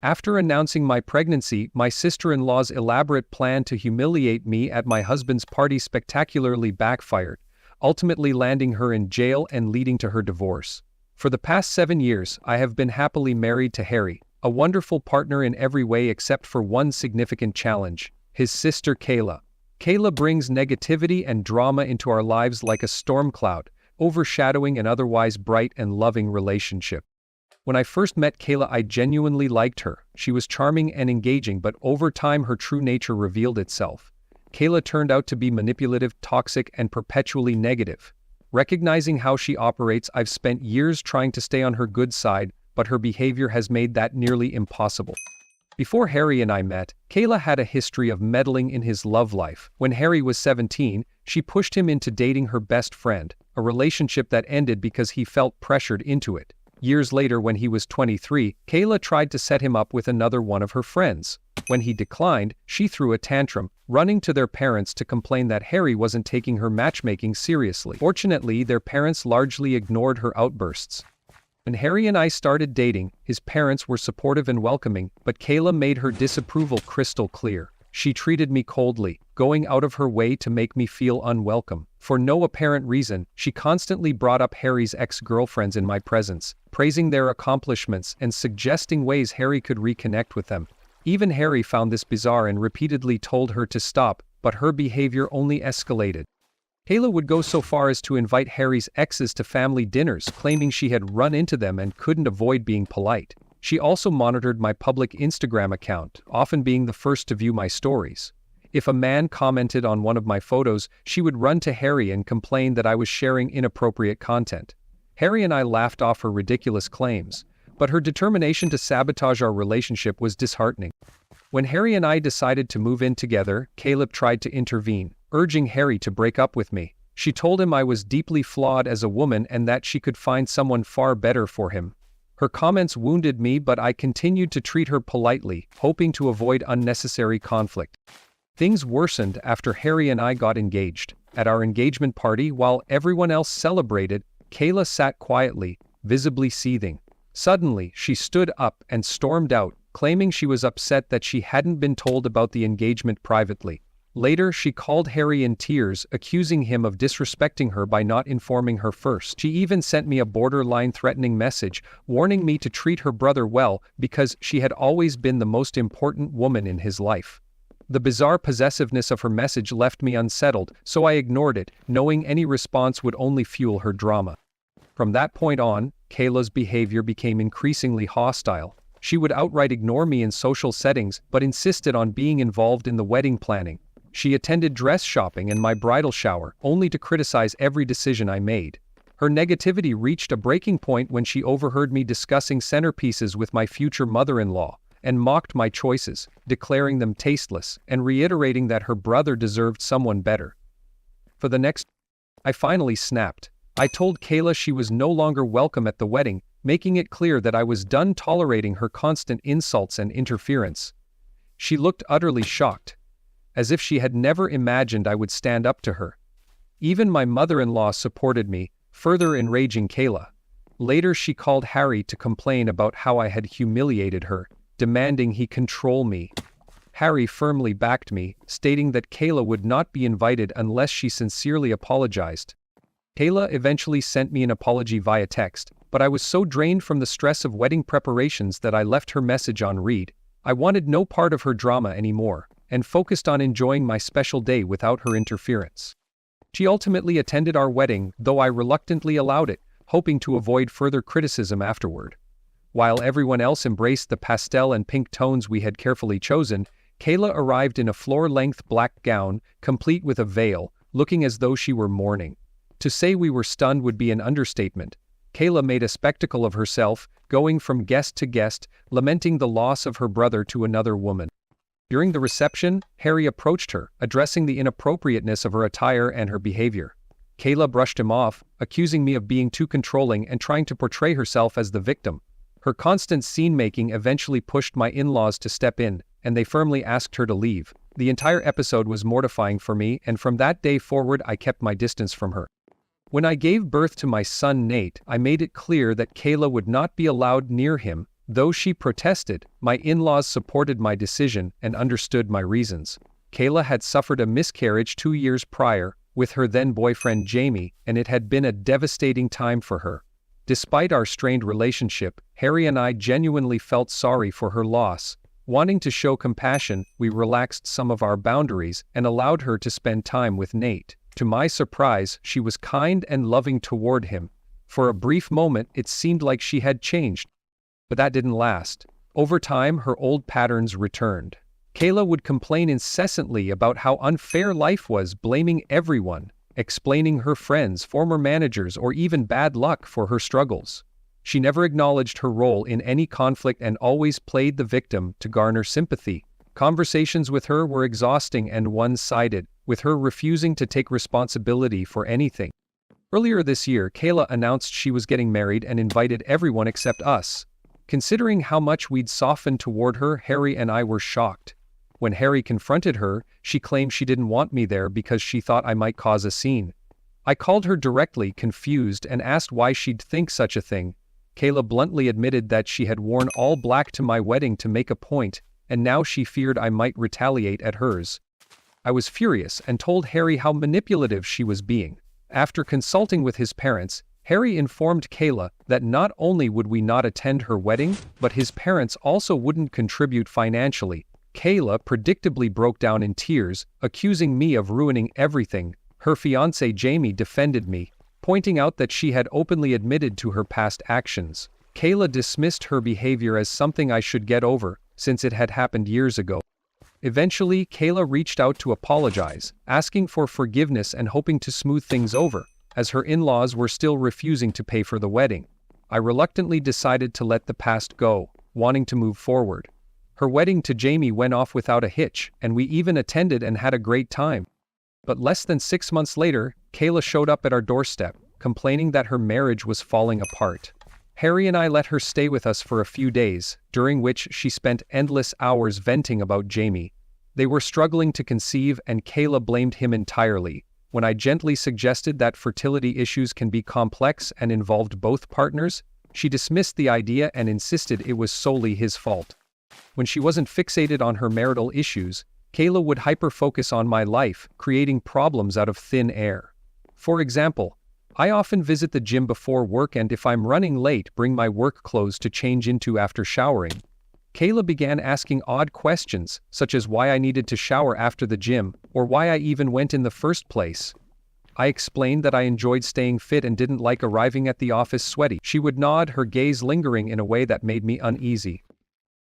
After announcing my pregnancy, my sister-in-law's elaborate plan to humiliate me at my husband's party spectacularly backfired, ultimately landing her in jail and leading to her divorce. For the past 7 years, I have been happily married to Harry, a wonderful partner in every way except for one significant challenge: his sister Kayla. Kayla brings negativity and drama into our lives like a storm cloud, overshadowing an otherwise bright and loving relationship. When I first met Kayla, I genuinely liked her. She was charming and engaging, but over time her true nature revealed itself. Kayla turned out to be manipulative, toxic, and perpetually negative. Recognizing how she operates, I've spent years trying to stay on her good side, but her behavior has made that nearly impossible. Before Harry and I met, Kayla had a history of meddling in his love life. When Harry was 17, she pushed him into dating her best friend, a relationship that ended because he felt pressured into it. Years later, when he was 23, Kayla tried to set him up with another one of her friends. When he declined, she threw a tantrum, running to their parents to complain that Harry wasn't taking her matchmaking seriously. Fortunately, their parents largely ignored her outbursts. When Harry and I started dating, his parents were supportive and welcoming, but Kayla made her disapproval crystal clear. She treated me coldly, going out of her way to make me feel unwelcome. For no apparent reason, she constantly brought up Harry's ex-girlfriends in my presence, praising their accomplishments and suggesting ways Harry could reconnect with them. Even Harry found this bizarre and repeatedly told her to stop, but her behavior only escalated. Kayla would go so far as to invite Harry's exes to family dinners, claiming she had run into them and couldn't avoid being polite. She also monitored my public Instagram account, often being the first to view my stories. If a man commented on one of my photos, she would run to Harry and complain that I was sharing inappropriate content. Harry and I laughed off her ridiculous claims, but her determination to sabotage our relationship was disheartening. When Harry and I decided to move in together, Caleb tried to intervene, urging Harry to break up with me. She told him I was deeply flawed as a woman and that she could find someone far better for him. Her comments wounded me, but I continued to treat her politely, hoping to avoid unnecessary conflict. Things worsened after Harry and I got engaged. At our engagement party, while everyone else celebrated, Kayla sat quietly, visibly seething. Suddenly, she stood up and stormed out, claiming she was upset that she hadn't been told about the engagement privately. Later, she called Harry in tears, accusing him of disrespecting her by not informing her first. She even sent me a borderline threatening message, warning me to treat her brother well because she had always been the most important woman in his life. The bizarre possessiveness of her message left me unsettled, so I ignored it, knowing any response would only fuel her drama. From that point on, Kayla's behavior became increasingly hostile. She would outright ignore me in social settings, but insisted on being involved in the wedding planning. She attended dress shopping and my bridal shower, only to criticize every decision I made. Her negativity reached a breaking point when she overheard me discussing centerpieces with my future mother-in-law, and mocked my choices, declaring them tasteless, and reiterating that her brother deserved someone better. For the next, I finally snapped. I told Kayla she was no longer welcome at the wedding, making it clear that I was done tolerating her constant insults and interference. She looked utterly shocked, as if she had never imagined I would stand up to her. Even my mother-in-law supported me, further enraging Kayla. Later she called Harry to complain about how I had humiliated her, demanding he control me. Harry firmly backed me, stating that Kayla would not be invited unless she sincerely apologized. Kayla eventually sent me an apology via text, but I was so drained from the stress of wedding preparations that I left her message on read. I wanted no part of her drama anymore, and focused on enjoying my special day without her interference. She ultimately attended our wedding, though I reluctantly allowed it, hoping to avoid further criticism afterward. While everyone else embraced the pastel and pink tones we had carefully chosen, Kayla arrived in a floor-length black gown, complete with a veil, looking as though she were mourning. To say we were stunned would be an understatement. Kayla made a spectacle of herself, going from guest to guest, lamenting the loss of her brother to another woman. During the reception, Harry approached her, addressing the inappropriateness of her attire and her behavior. Kayla brushed him off, accusing me of being too controlling and trying to portray herself as the victim. Her constant scene-making eventually pushed my in-laws to step in, and they firmly asked her to leave. The entire episode was mortifying for me, and from that day forward I kept my distance from her. When I gave birth to my son Nate, I made it clear that Kayla would not be allowed near him, Though she protested, my in-laws supported my decision and understood my reasons. Kayla had suffered a miscarriage 2 years prior, with her then-boyfriend Jamie, and it had been a devastating time for her. Despite our strained relationship, Harry and I genuinely felt sorry for her loss. Wanting to show compassion, we relaxed some of our boundaries and allowed her to spend time with Nate. To my surprise, she was kind and loving toward him. For a brief moment, it seemed like she had changed. But that didn't last. Over time, her old patterns returned. Kayla would complain incessantly about how unfair life was, blaming everyone, explaining her friends, former managers, or even bad luck for her struggles. She never acknowledged her role in any conflict and always played the victim to garner sympathy. Conversations with her were exhausting and one-sided, with her refusing to take responsibility for anything. Earlier this year, Kayla announced she was getting married and invited everyone except us. Considering how much we'd softened toward her, Harry and I were shocked. When Harry confronted her, she claimed she didn't want me there because she thought I might cause a scene. I called her directly, confused, and asked why she'd think such a thing. Kayla bluntly admitted that she had worn all black to my wedding to make a point, and now she feared I might retaliate at hers. I was furious and told Harry how manipulative she was being. After consulting with his parents, Harry informed Kayla that not only would we not attend her wedding, but his parents also wouldn't contribute financially. Kayla predictably broke down in tears, accusing me of ruining everything. Her fiancé Jamie defended me, pointing out that she had openly admitted to her past actions. Kayla dismissed her behavior as something I should get over, since it had happened years ago. Eventually, Kayla reached out to apologize, asking for forgiveness and hoping to smooth things over, as her in-laws were still refusing to pay for the wedding. I reluctantly decided to let the past go, wanting to move forward. Her wedding to Jamie went off without a hitch, and we even attended and had a great time. But less than 6 months later, Kayla showed up at our doorstep, complaining that her marriage was falling apart. Harry and I let her stay with us for a few days, during which she spent endless hours venting about Jamie. They were struggling to conceive and Kayla blamed him entirely. When I gently suggested that fertility issues can be complex and involved both partners, she dismissed the idea and insisted it was solely his fault. When she wasn't fixated on her marital issues, Kayla would hyper-focus on my life, creating problems out of thin air. For example, I often visit the gym before work and if I'm running late, bring my work clothes to change into after showering. Kayla began asking odd questions, such as why I needed to shower after the gym, or why I even went in the first place. I explained that I enjoyed staying fit and didn't like arriving at the office sweaty. She would nod, her gaze lingering in a way that made me uneasy.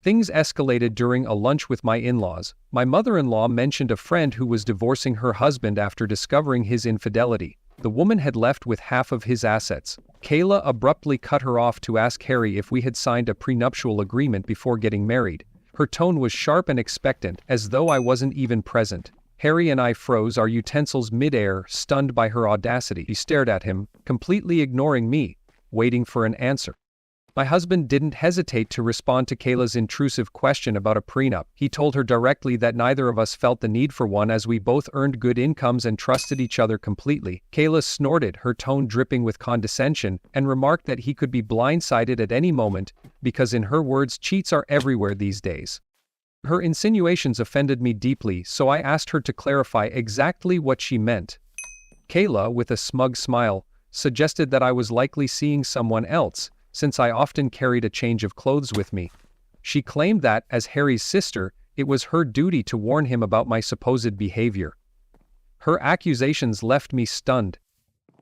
Things escalated during a lunch with my in-laws. My mother-in-law mentioned a friend who was divorcing her husband after discovering his infidelity. The woman had left with half of his assets. Kayla abruptly cut her off to ask Harry if we had signed a prenuptial agreement before getting married. Her tone was sharp and expectant, as though I wasn't even present. Harry and I froze our utensils mid-air, stunned by her audacity. She stared at him, completely ignoring me, waiting for an answer. My husband didn't hesitate to respond to Kayla's intrusive question about a prenup. He told her directly that neither of us felt the need for one as we both earned good incomes and trusted each other completely. Kayla snorted, her tone dripping with condescension, and remarked that he could be blindsided at any moment, because in her words, cheats are everywhere these days. Her insinuations offended me deeply, so I asked her to clarify exactly what she meant. Kayla, with a smug smile, suggested that I was likely seeing someone else, since I often carried a change of clothes with me. She claimed that, as Harry's sister, it was her duty to warn him about my supposed behavior. Her accusations left me stunned.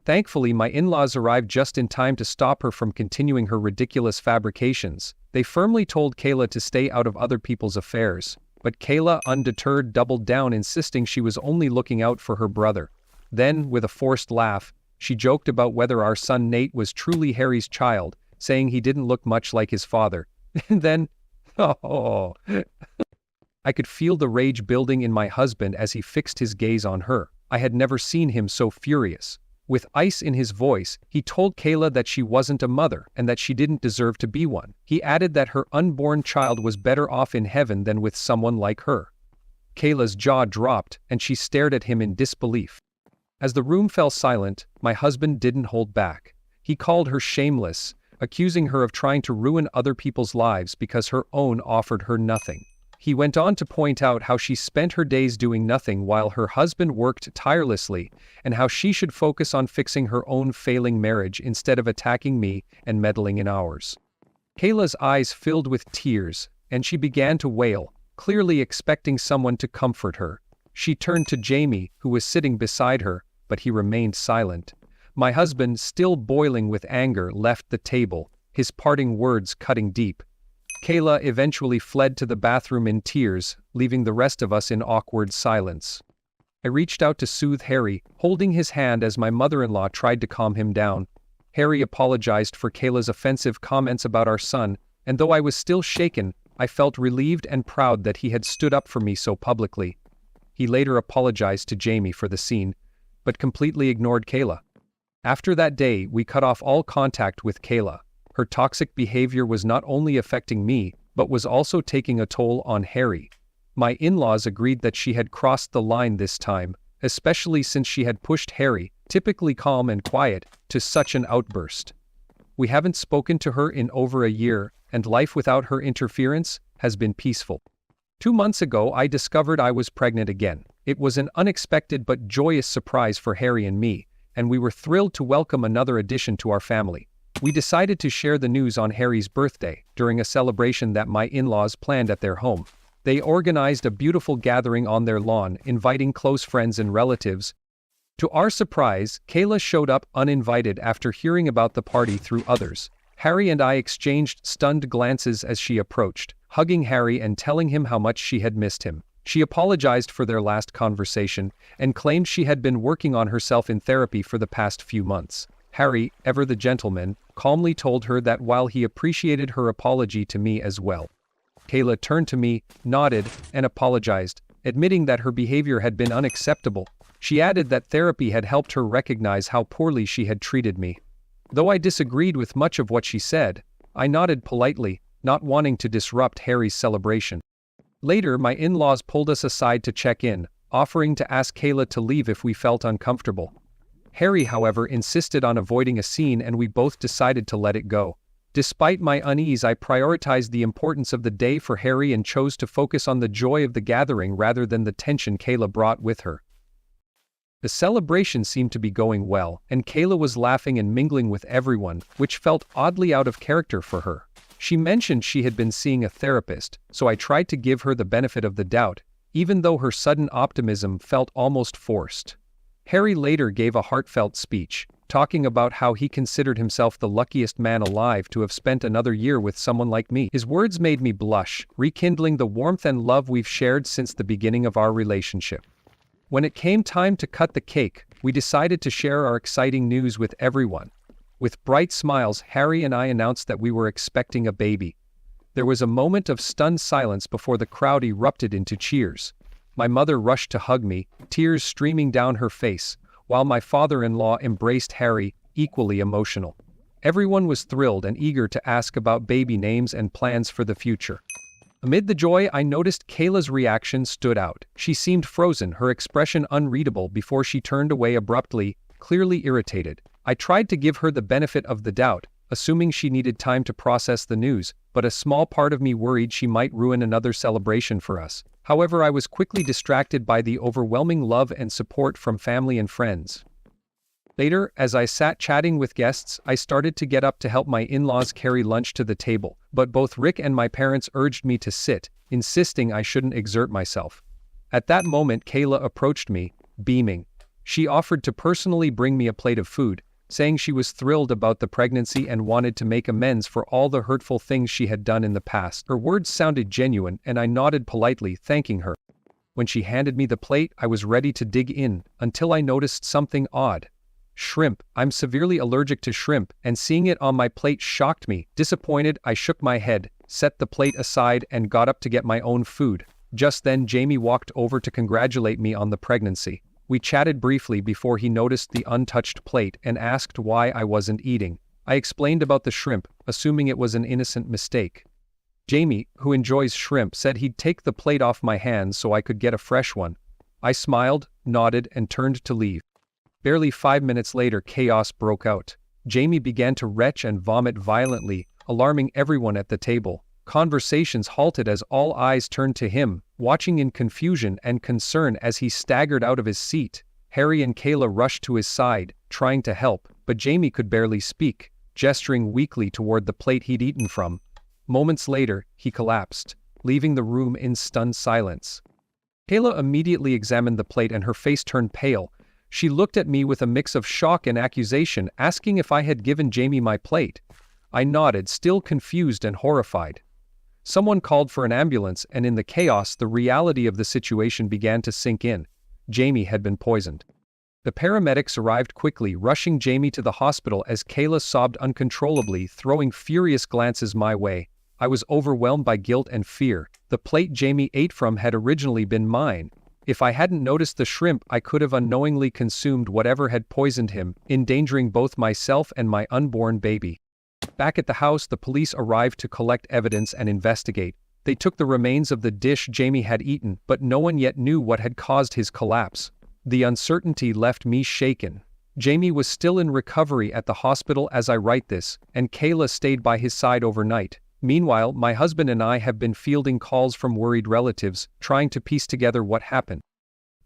Thankfully, my in-laws arrived just in time to stop her from continuing her ridiculous fabrications. They firmly told Kayla to stay out of other people's affairs, but Kayla, undeterred, doubled down, insisting she was only looking out for her brother. Then, with a forced laugh, she joked about whether our son Nate was truly Harry's child, saying he didn't look much like his father. And then, I could feel the rage building in my husband as he fixed his gaze on her. I had never seen him so furious. With ice in his voice, he told Kayla that she wasn't a mother and that she didn't deserve to be one. He added that her unborn child was better off in heaven than with someone like her. Kayla's jaw dropped, and she stared at him in disbelief. As the room fell silent, my husband didn't hold back. He called her shameless, accusing her of trying to ruin other people's lives because her own offered her nothing. He went on to point out how she spent her days doing nothing while her husband worked tirelessly, and how she should focus on fixing her own failing marriage instead of attacking me and meddling in ours. Kayla's eyes filled with tears, and she began to wail, clearly expecting someone to comfort her. She turned to Jamie, who was sitting beside her, but he remained silent. My husband, still boiling with anger, left the table, his parting words cutting deep. Kayla eventually fled to the bathroom in tears, leaving the rest of us in awkward silence. I reached out to soothe Harry, holding his hand as my mother-in-law tried to calm him down. Harry apologized for Kayla's offensive comments about our son, and though I was still shaken, I felt relieved and proud that he had stood up for me so publicly. He later apologized to Jamie for the scene, but completely ignored Kayla. After that day, we cut off all contact with Kayla. Her toxic behavior was not only affecting me, but was also taking a toll on Harry. My in-laws agreed that she had crossed the line this time, especially since she had pushed Harry, typically calm and quiet, to such an outburst. We haven't spoken to her in over a year, and life without her interference has been peaceful. 2 months ago, I discovered I was pregnant again. It was an unexpected but joyous surprise for Harry and me, and we were thrilled to welcome another addition to our family. We decided to share the news on Harry's birthday, during a celebration that my in-laws planned at their home. They organized a beautiful gathering on their lawn, inviting close friends and relatives. To our surprise, Kayla showed up uninvited after hearing about the party through others. Harry and I exchanged stunned glances as she approached, hugging Harry and telling him how much she had missed him. She apologized for their last conversation, and claimed she had been working on herself in therapy for the past few months. Harry, ever the gentleman, calmly told her that while he appreciated her apology to me as well. Kayla turned to me, nodded, and apologized, admitting that her behavior had been unacceptable. She added that therapy had helped her recognize how poorly she had treated me. Though I disagreed with much of what she said, I nodded politely, not wanting to disrupt Harry's celebration. Later, my in-laws pulled us aside to check in, offering to ask Kayla to leave if we felt uncomfortable. Harry, however, insisted on avoiding a scene, and we both decided to let it go. Despite my unease, I prioritized the importance of the day for Harry and chose to focus on the joy of the gathering rather than the tension Kayla brought with her. The celebration seemed to be going well, and Kayla was laughing and mingling with everyone, which felt oddly out of character for her. She mentioned she had been seeing a therapist, so I tried to give her the benefit of the doubt, even though her sudden optimism felt almost forced. Harry later gave a heartfelt speech, talking about how he considered himself the luckiest man alive to have spent another year with someone like me. His words made me blush, rekindling the warmth and love we've shared since the beginning of our relationship. When it came time to cut the cake, we decided to share our exciting news with everyone. With bright smiles, Harry and I announced that we were expecting a baby. There was a moment of stunned silence before the crowd erupted into cheers. My mother rushed to hug me, tears streaming down her face, while my father-in-law embraced Harry, equally emotional. Everyone was thrilled and eager to ask about baby names and plans for the future. Amid the joy, I noticed Kayla's reaction stood out. She seemed frozen, her expression unreadable before she turned away abruptly, clearly irritated. I tried to give her the benefit of the doubt, assuming she needed time to process the news, but a small part of me worried she might ruin another celebration for us. However, I was quickly distracted by the overwhelming love and support from family and friends. Later, as I sat chatting with guests, I started to get up to help my in-laws carry lunch to the table, but both Rick and my parents urged me to sit, insisting I shouldn't exert myself. At that moment, Kayla approached me, beaming. She offered to personally bring me a plate of food, saying she was thrilled about the pregnancy and wanted to make amends for all the hurtful things she had done in the past. Her words sounded genuine, and I nodded politely, thanking her. When she handed me the plate, I was ready to dig in, until I noticed something odd. Shrimp. I'm severely allergic to shrimp, and seeing it on my plate shocked me. Disappointed, I shook my head, set the plate aside, and got up to get my own food. Just then, Jamie walked over to congratulate me on the pregnancy. We chatted briefly before he noticed the untouched plate and asked why I wasn't eating. I explained about the shrimp, assuming it was an innocent mistake. Jamie, who enjoys shrimp, said he'd take the plate off my hands so I could get a fresh one. I smiled, nodded, and turned to leave. Barely 5 minutes later, chaos broke out. Jamie began to retch and vomit violently, alarming everyone at the table. Conversations halted as all eyes turned to him, watching in confusion and concern as he staggered out of his seat. Harry and Kayla rushed to his side, trying to help, but Jamie could barely speak, gesturing weakly toward the plate he'd eaten from. Moments later, he collapsed, leaving the room in stunned silence. Kayla immediately examined the plate and her face turned pale. She looked at me with a mix of shock and accusation, asking if I had given Jamie my plate. I nodded, still confused and horrified. Someone called for an ambulance, and in the chaos, the reality of the situation began to sink in. Jamie had been poisoned. The paramedics arrived quickly, rushing Jamie to the hospital as Kayla sobbed uncontrollably, throwing furious glances my way. I was overwhelmed by guilt and fear. The plate Jamie ate from had originally been mine. If I hadn't noticed the shrimp, I could have unknowingly consumed whatever had poisoned him, endangering both myself and my unborn baby. Back at the house, the police arrived to collect evidence and investigate. They took the remains of the dish Jamie had eaten, but no one yet knew what had caused his collapse. The uncertainty left me shaken. Jamie was still in recovery at the hospital as I write this, and Kayla stayed by his side overnight. Meanwhile, my husband and I have been fielding calls from worried relatives, trying to piece together what happened.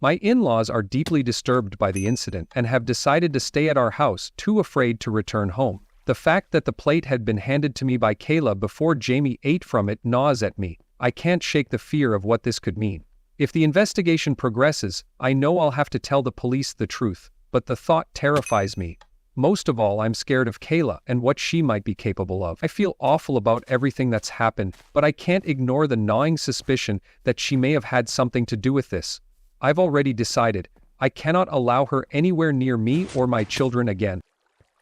My in-laws are deeply disturbed by the incident and have decided to stay at our house, too afraid to return home. The fact that the plate had been handed to me by Kayla before Jamie ate from it gnaws at me. I can't shake the fear of what this could mean. If the investigation progresses, I know I'll have to tell the police the truth, but the thought terrifies me. Most of all, I'm scared of Kayla and what she might be capable of. I feel awful about everything that's happened, but I can't ignore the gnawing suspicion that she may have had something to do with this. I've already decided, I cannot allow her anywhere near me or my children again.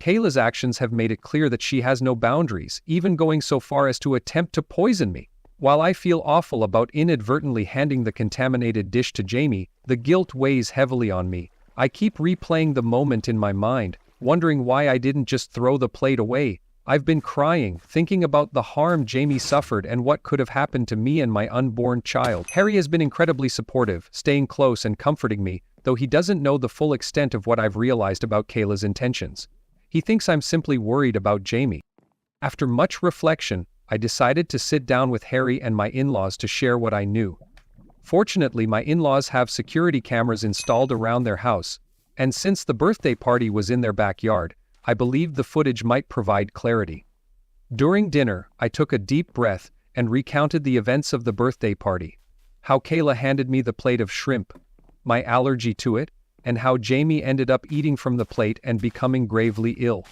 Kayla's actions have made it clear that she has no boundaries, even going so far as to attempt to poison me. While I feel awful about inadvertently handing the contaminated dish to Jamie, the guilt weighs heavily on me. I keep replaying the moment in my mind, wondering why I didn't just throw the plate away. I've been crying, thinking about the harm Jamie suffered and what could have happened to me and my unborn child. Harry has been incredibly supportive, staying close and comforting me, though he doesn't know the full extent of what I've realized about Kayla's intentions. He thinks I'm simply worried about Jamie. After much reflection, I decided to sit down with Harry and my in-laws to share what I knew. Fortunately, my in-laws have security cameras installed around their house, and since the birthday party was in their backyard, I believed the footage might provide clarity. During dinner, I took a deep breath and recounted the events of the birthday party. How Kayla handed me the plate of shrimp, my allergy to it, and how Jamie ended up eating from the plate and becoming gravely ill.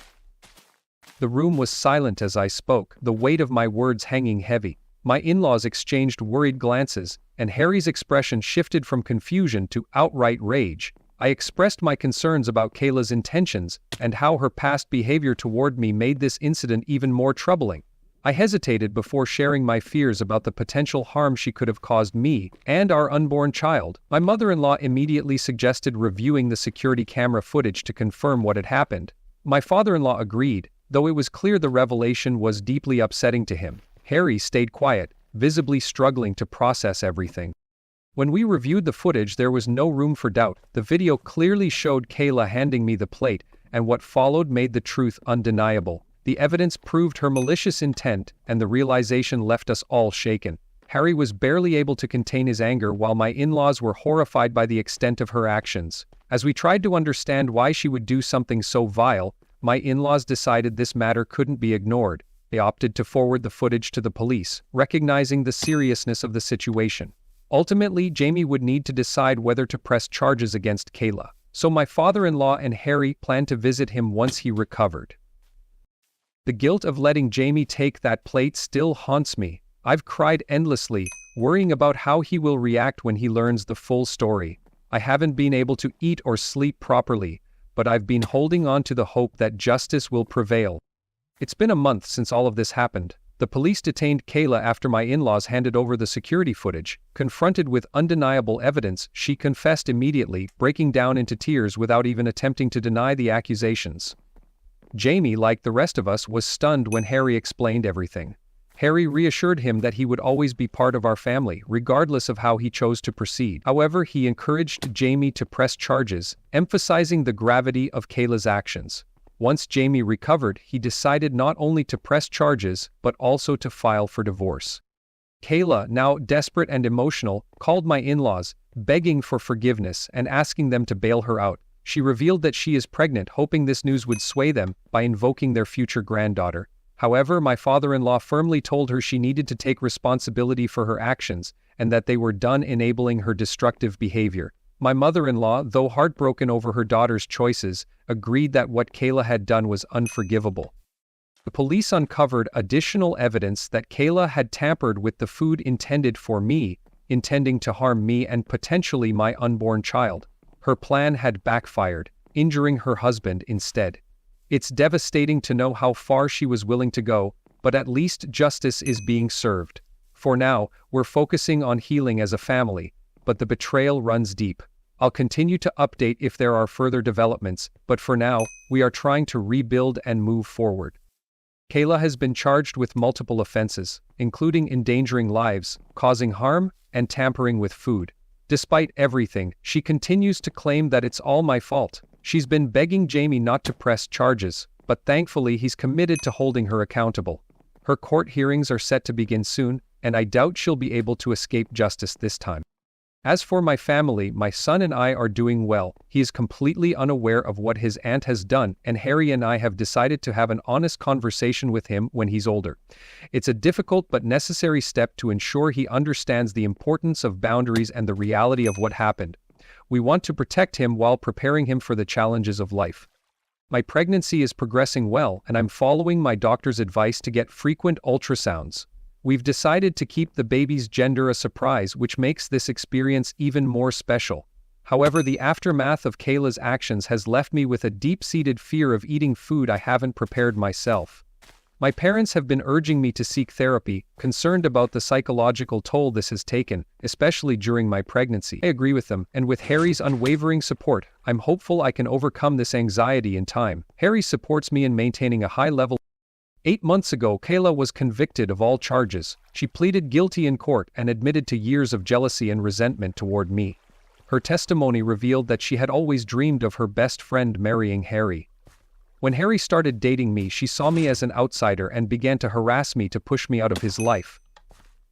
The room was silent as I spoke, the weight of my words hanging heavy. My in-laws exchanged worried glances, and Harry's expression shifted from confusion to outright rage. I expressed my concerns about Kayla's intentions and how her past behavior toward me made this incident even more troubling. I hesitated before sharing my fears about the potential harm she could have caused me and our unborn child. My mother-in-law immediately suggested reviewing the security camera footage to confirm what had happened. My father-in-law agreed, though it was clear the revelation was deeply upsetting to him. Harry stayed quiet, visibly struggling to process everything. When we reviewed the footage, there was no room for doubt. The video clearly showed Kayla handing me the plate, and what followed made the truth undeniable. The evidence proved her malicious intent, and the realization left us all shaken. Harry was barely able to contain his anger while my in-laws were horrified by the extent of her actions. As we tried to understand why she would do something so vile, my in-laws decided this matter couldn't be ignored. They opted to forward the footage to the police, recognizing the seriousness of the situation. Ultimately, Jamie would need to decide whether to press charges against Kayla, so my father-in-law and Harry planned to visit him once he recovered. The guilt of letting Jamie take that plate still haunts me. I've cried endlessly, worrying about how he will react when he learns the full story. I haven't been able to eat or sleep properly, but I've been holding on to the hope that justice will prevail. It's been a month since all of this happened. The police detained Kayla after my in-laws handed over the security footage. Confronted with undeniable evidence, she confessed immediately, breaking down into tears without even attempting to deny the accusations. Jamie, like the rest of us, was stunned when Harry explained everything. Harry reassured him that he would always be part of our family, regardless of how he chose to proceed. However, he encouraged Jamie to press charges, emphasizing the gravity of Kayla's actions. Once Jamie recovered, he decided not only to press charges, but also to file for divorce. Kayla, now desperate and emotional, called my in-laws, begging for forgiveness and asking them to bail her out. She revealed that she is pregnant, hoping this news would sway them by invoking their future granddaughter. However, my father-in-law firmly told her she needed to take responsibility for her actions, and that they were done enabling her destructive behavior. My mother-in-law, though heartbroken over her daughter's choices, agreed that what Kayla had done was unforgivable. The police uncovered additional evidence that Kayla had tampered with the food intended for me, intending to harm me and potentially my unborn child. Her plan had backfired, injuring her husband instead. It's devastating to know how far she was willing to go, but at least justice is being served. For now, we're focusing on healing as a family, but the betrayal runs deep. I'll continue to update if there are further developments, but for now, we are trying to rebuild and move forward. Kayla has been charged with multiple offenses, including endangering lives, causing harm, and tampering with food. Despite everything, she continues to claim that it's all my fault. She's been begging Jamie not to press charges, but thankfully he's committed to holding her accountable. Her court hearings are set to begin soon, and I doubt she'll be able to escape justice this time. As for my family, my son and I are doing well. He is completely unaware of what his aunt has done, and Harry and I have decided to have an honest conversation with him when he's older. It's a difficult but necessary step to ensure he understands the importance of boundaries and the reality of what happened. We want to protect him while preparing him for the challenges of life. My pregnancy is progressing well, and I'm following my doctor's advice to get frequent ultrasounds. We've decided to keep the baby's gender a surprise, which makes this experience even more special. However, the aftermath of Kayla's actions has left me with a deep-seated fear of eating food I haven't prepared myself. My parents have been urging me to seek therapy, concerned about the psychological toll this has taken, especially during my pregnancy. I agree with them, and with Harry's unwavering support, I'm hopeful I can overcome this anxiety in time. Harry supports me in maintaining a high level. 8 months ago, Kayla was convicted of all charges. She pleaded guilty in court and admitted to years of jealousy and resentment toward me. Her testimony revealed that she had always dreamed of her best friend marrying Harry. When Harry started dating me, she saw me as an outsider and began to harass me to push me out of his life.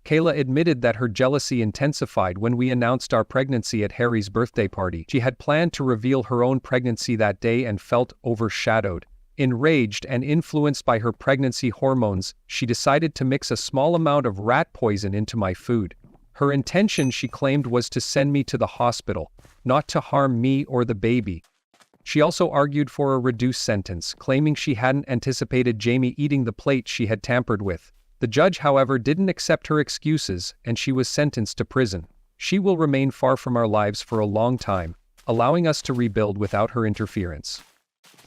Kayla admitted that her jealousy intensified when we announced our pregnancy at Harry's birthday party. She had planned to reveal her own pregnancy that day and felt overshadowed. Enraged and influenced by her pregnancy hormones, she decided to mix a small amount of rat poison into my food. Her intention, she claimed, was to send me to the hospital, not to harm me or the baby. She also argued for a reduced sentence, claiming she hadn't anticipated Jamie eating the plate she had tampered with. The judge, however, didn't accept her excuses, and she was sentenced to prison. She will remain far from our lives for a long time, allowing us to rebuild without her interference.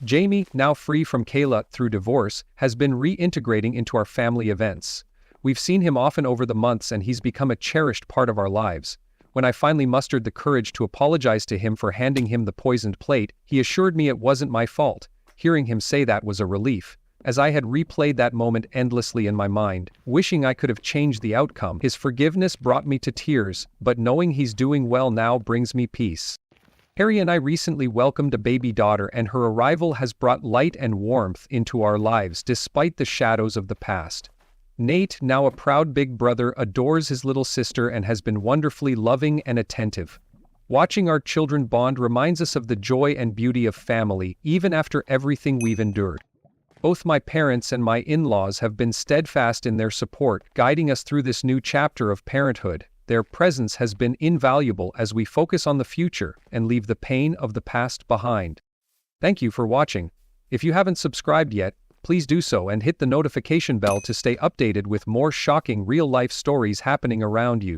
Jamie, now free from Kayla through divorce, has been reintegrating into our family events. We've seen him often over the months, and he's become a cherished part of our lives. When I finally mustered the courage to apologize to him for handing him the poisoned plate, he assured me it wasn't my fault. Hearing him say that was a relief, as I had replayed that moment endlessly in my mind, wishing I could have changed the outcome. His forgiveness brought me to tears, but knowing he's doing well now brings me peace. Harry and I recently welcomed a baby daughter, and her arrival has brought light and warmth into our lives despite the shadows of the past. Nate, now a proud big brother, adores his little sister and has been wonderfully loving and attentive. Watching our children bond reminds us of the joy and beauty of family, even after everything we've endured. Both my parents and my in-laws have been steadfast in their support, guiding us through this new chapter of parenthood. Their presence has been invaluable as we focus on the future and leave the pain of the past behind. Thank you for watching. If you haven't subscribed yet, please do so and hit the notification bell to stay updated with more shocking real-life stories happening around you.